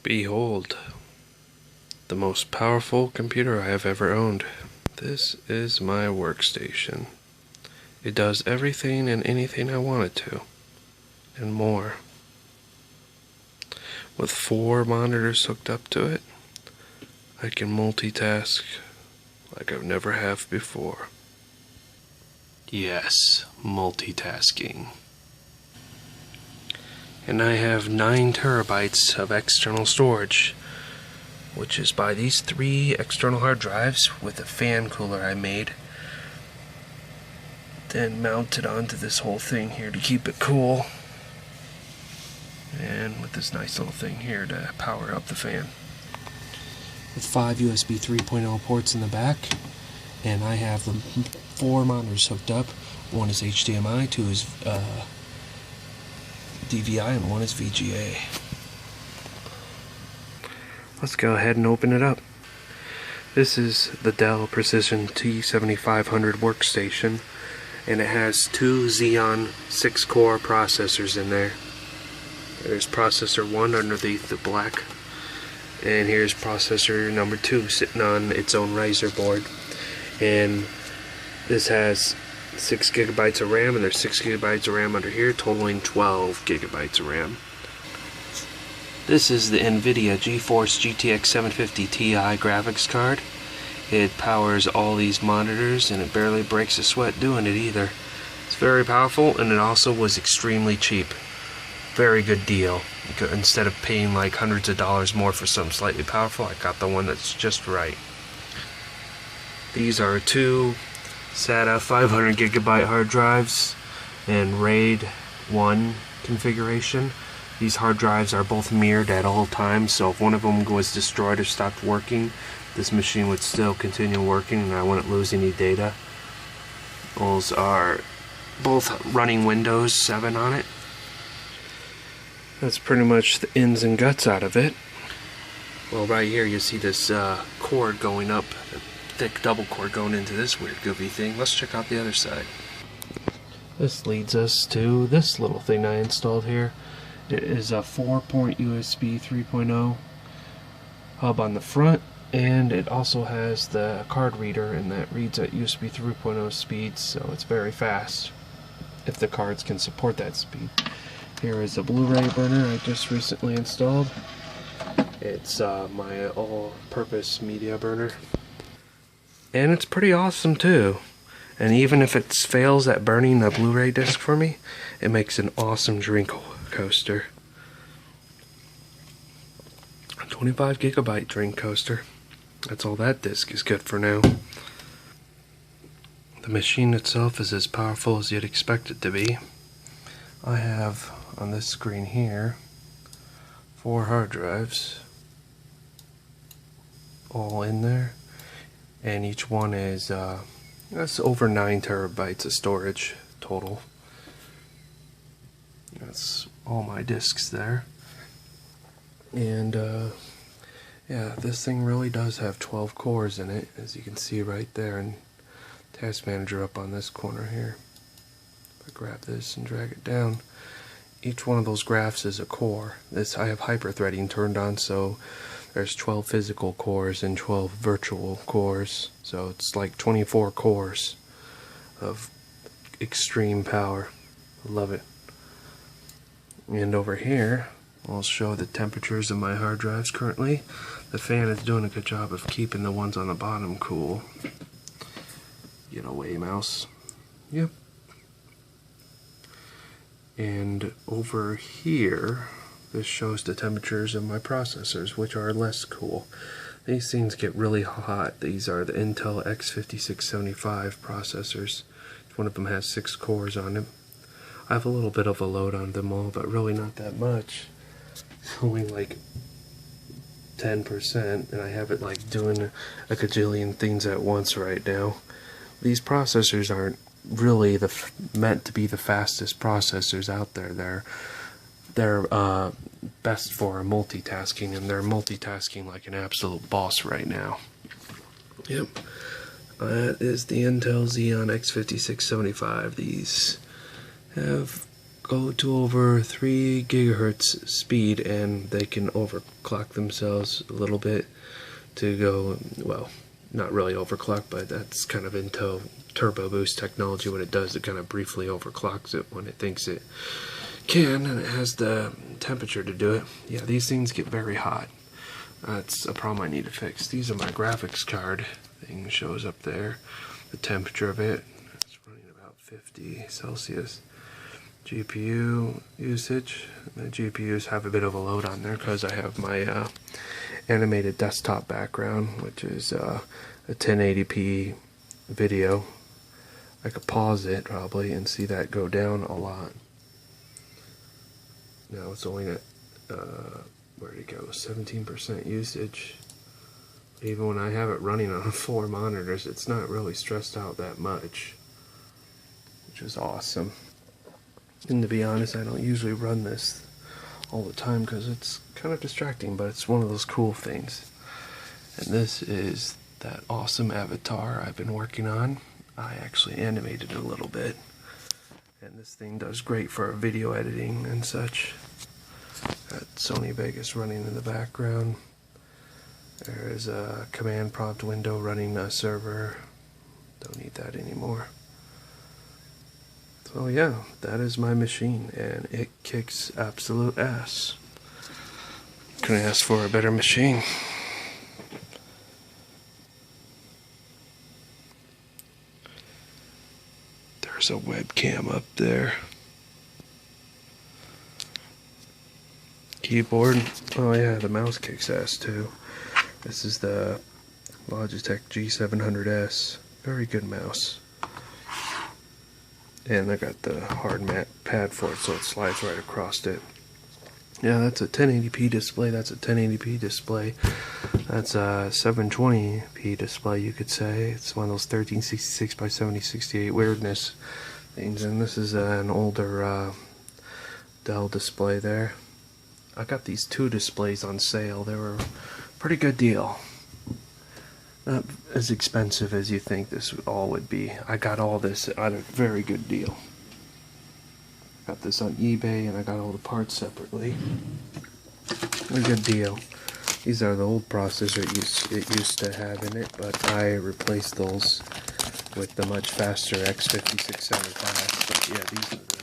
Behold, the most powerful computer I have ever owned. This is my workstation. It does everything and anything I want it to, and more. With 4 monitors hooked up to it, I can multitask like I've never have before. Yes, multitasking. And I have 9 terabytes of external storage, which is by these 3 external hard drives with a fan cooler I made, then mounted onto this whole thing here to keep it cool, and with this nice little thing here to power up the fan. With 5 USB 3.0 ports in the back, and I have the 4 monitors hooked up. One is HDMI, 2 is DVI, and 1 is VGA. Let's go ahead and open it up. This is the Dell Precision T7500 Workstation, and it has 2 Xeon 6-core processors in there. There's processor 1 underneath the black, and here's processor number 2 sitting on its own riser board. And this has 6 gigabytes of RAM, and there's 6 gigabytes of RAM under here, totaling 12 gigabytes of RAM. This is the NVIDIA GeForce GTX 750 Ti graphics card. It powers all these monitors, and it barely breaks a sweat doing it either. It's very powerful, and it also was extremely cheap. Very good deal. Instead of paying like hundreds of dollars more for something slightly powerful, I got the one that's just right. These are 2 SATA 500 gigabyte hard drives and RAID 1 configuration. These hard drives are both mirrored at all times, so if one of them was destroyed or stopped working, this machine would still continue working and I wouldn't lose any data. Those are both running Windows 7 on it. That's pretty much the ins and guts out of it. Well, right here you see this cord going up, a thick double cord going into this weird goofy thing. Let's check out the other side. This leads us to this little thing I installed here. It is a 4-port USB 3.0 hub on the front, and it also has the card reader, and that reads at USB 3.0 speeds, so it's very fast if the cards can support that speed. Here is a Blu-ray burner I just recently installed. It's my all-purpose media burner, and it's pretty awesome too. And even if it fails at burning the Blu-ray disc for me, it makes an awesome drink coaster. A 25 gigabyte drink coaster. That's all that disc is good for now. The machine itself is as powerful as you'd expect it to be. I have on this screen here 4 hard drives all in there, and each one is that's over 9 terabytes of storage total. That's all my discs there. And yeah, this thing really does have 12 cores in it, as you can see right there, and Task Manager up on this corner here. If I grab this and drag it down, each one of those graphs is a core. I have hyper-threading turned on, so there's 12 physical cores and 12 virtual cores, so it's like 24 cores of extreme power. I love it. And over here, I'll show the temperatures of my hard drives currently. The fan is doing a good job of keeping the ones on the bottom cool. Get away, mouse. Yep. And over here, this shows the temperatures of my processors, which are less cool. These things get really hot. These are the Intel X5675 processors. One of them has 6 cores on it. I have a little bit of a load on them all, but really not that much. It's only like 10%, and I have it like doing a gajillion things at once right now. These processors aren't really meant to be the fastest processors out there. They're best for multitasking, and they're multitasking like an absolute boss right now. Yep, that is the Intel Xeon X5675. These have go to over 3 gigahertz speed, and they can overclock themselves a little bit to go, well, not really overclock, but that's kind of Intel turbo boost technology. What it does, it kind of briefly overclocks it when it thinks it can, and it has the temperature to do it. Yeah, these things get very hot. That's a problem I need to fix. These are my graphics card. Thing shows up there. The temperature of it, it's running about 50 Celsius. GPU usage. The GPUs have a bit of a load on there because I have my animated desktop background, which is a 1080p video. I could pause it probably and see that go down a lot. Now it's only at, where'd it go, 17% usage. Even when I have it running on 4 monitors, it's not really stressed out that much, which is awesome. And to be honest, I don't usually run this all the time because it's kind of distracting, but it's one of those cool things. And this is that awesome avatar I've been working on. I actually animated it a little bit, and this thing does great for video editing and such. Got Sony Vegas running in the background. There is a command prompt window running a server. Don't need that anymore. So yeah, that is my machine, and it kicks absolute ass. Couldn't ask for a better machine. There's a webcam up there. Keyboard. Oh yeah, the mouse kicks ass too. This is the Logitech G700S. Very good mouse. And I got the hard mat pad for it, so it slides right across it. Yeah, that's a 1080p display. That's a 1080p display. That's a 720p display, you could say. It's one of those 1366 by 7068 weirdness things. And this is an older Dell display there. I got these 2 displays on sale. They were a pretty good deal. Not as expensive as you think this all would be. I got all this at a very good deal. Got this on eBay, and I got all the parts separately. A good deal. These are the old processor it used to have in it, but I replaced those with the much faster X5675. But yeah, these are the,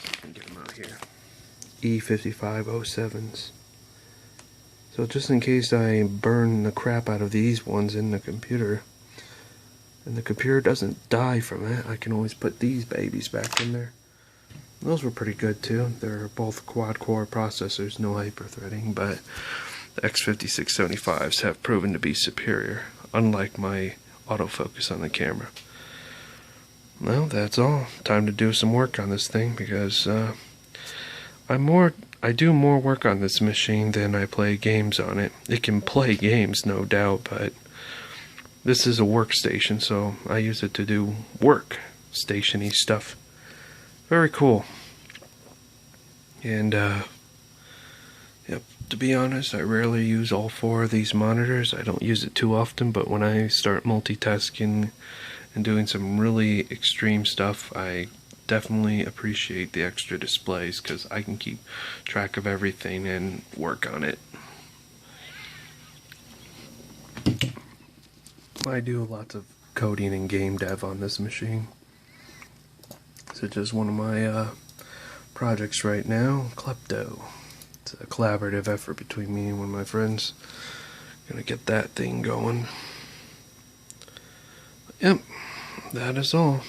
I can get them out here, E5507s. So just in case I burn the crap out of these ones in the computer, and the computer doesn't die from it, I can always put these babies back in there. Those were pretty good too. They're both quad-core processors, no hyper-threading, but the X5675s have proven to be superior, unlike my autofocus on the camera. Well, that's all. Time to do some work on this thing, because I do more work on this machine than I play games on it. It can play games, no doubt, but this is a workstation, so I use it to do work-station-y stuff. Very cool. And, yep, to be honest, I rarely use all 4 of these monitors. I don't use it too often, but when I start multitasking and doing some really extreme stuff, I definitely appreciate the extra displays, because I can keep track of everything and work on it. I do lots of coding and game dev on this machine. So just one of my projects right now, Klepto. It's a collaborative effort between me and one of my friends. Gonna get that thing going. Yep, that is all.